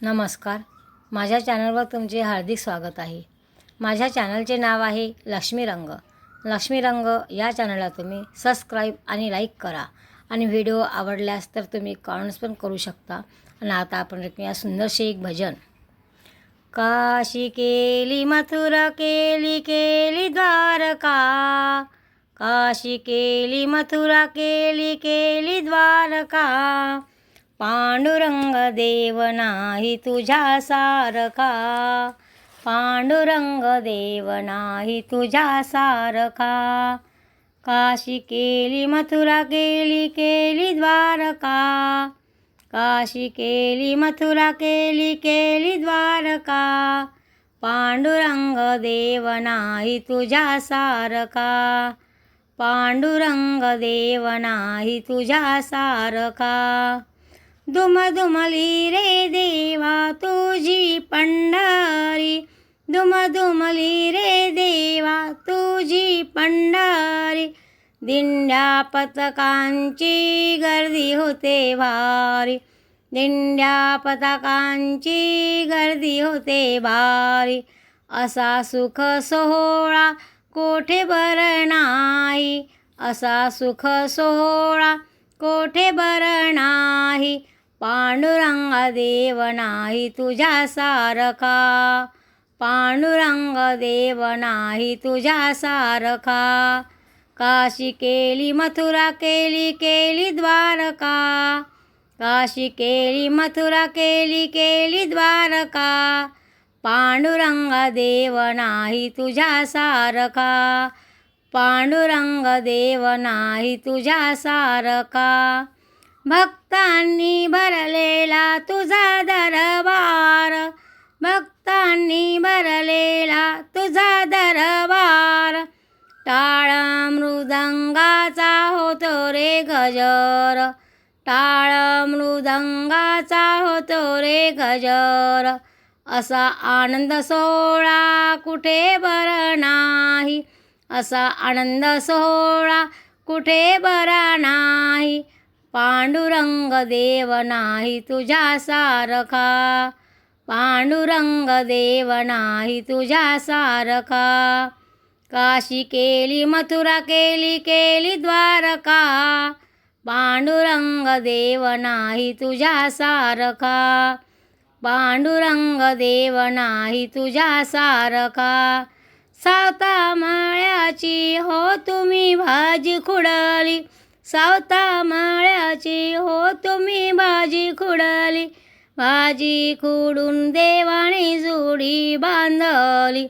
नमस्कार. माझ्या चॅनलवर तुमचे हार्दिक स्वागत आहे. माझ्या चॅनलचे नाव आहे लक्ष्मी रंग. लक्ष्मी रंग या चॅनलला तुम्ही सबस्क्राईब आणि लाईक करा आणि व्हिडिओ आवडल्यास तर तुम्ही कमेंट्स पण करू शकता. आणि आता आपण ऐकूया सुंदरसे एक भजन. काशी केली मथुरा केली केली द्वारका, काशी केली मथुरा केली केली द्वारका, पांडुरंग देव नाही तुझ्या सारखा, पांडुरंग देव नाही तुझ्या सारखा. काशी केली मथुरा केली केली द्वारका, काशी केली मथुरा केली केली द्वारका, पांडुरंग देव नाही तुझ्या सारखा, पांडुरंग देव नाही तुझ्या सारखा. दुमदुमली रे देवा तुझी पंढरी, दुमदुमली रे देवा तुझी पंढरी, दिंड्या पथकांची गर्दी होते भारी, दिंड्या पथकांची गर्दी होते भारी. असा सुख सोहळा कोठे बर नाही, असा सुख सोहळा कोठे बर नाही, पांडुरंग देव नाही तुझ्या सारखा, पांडुरंग देव नाही तुझ्या सारखा. काशी केली मथुरा केली केली द्वारका, काशी केली मथुरा केली केली द्वारका, पांडुरंग देव नाही तुझ्या सारखा, पांडुरंग देव नाही तुझ्या सारखा. भक्तांनी भरलेला तुझा दरबार, भक्तांनी भरलेला तुझा दरबार, टाळ मृदंगाचा होतो रे गजर, टाळ मृदंगाचा होतो रे गजर. असा आनंद सोहळा कुठे बर नाही, असा आनंद सोहळा कुठे बरा नाही, पांडुरंग देव नाही तुझ्या सारखा, पांडुरंग देव नाही तुझ्या सारखा. काशी केली मथुरा केली केली द्वारका, पांडुरंग देव नाही तुझ्या सारखा, पांडुरंग देव नाही तुझ्या सारखा. सावता माळ्याची हो तुम्ही भाजी खुडली, सावता माळ्याची हो तुम्ही भाजी खुडली, भाजी खुडून देवाने जोडी बांधली,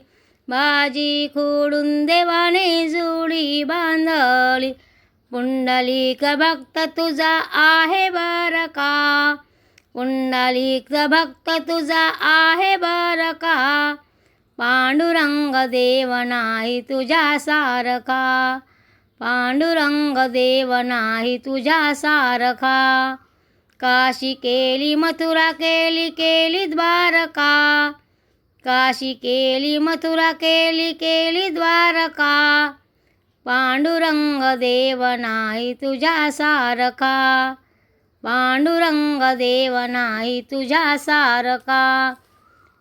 भाजी खुडून देवाने जोडी बांधली. पुंडलिक भक्त तुझा आहे बर का, पुंडलिक भक्त तुझा आहे बर का, पांडुरंग देव नाही तुझ्या सारखा, पांडुरंग देव नाही तुझ्या सारखा. काशी केली मथुरा केली केली द्वारका, काशी केली मथुरा केली केली द्वारका, पांडुरंग देव नाही तुझ्या सारखा, पांडुरंग देव नाही तुझ्या सारखा,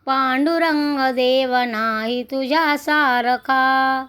पांडुरंग देव नाही तुझ्या सारखा.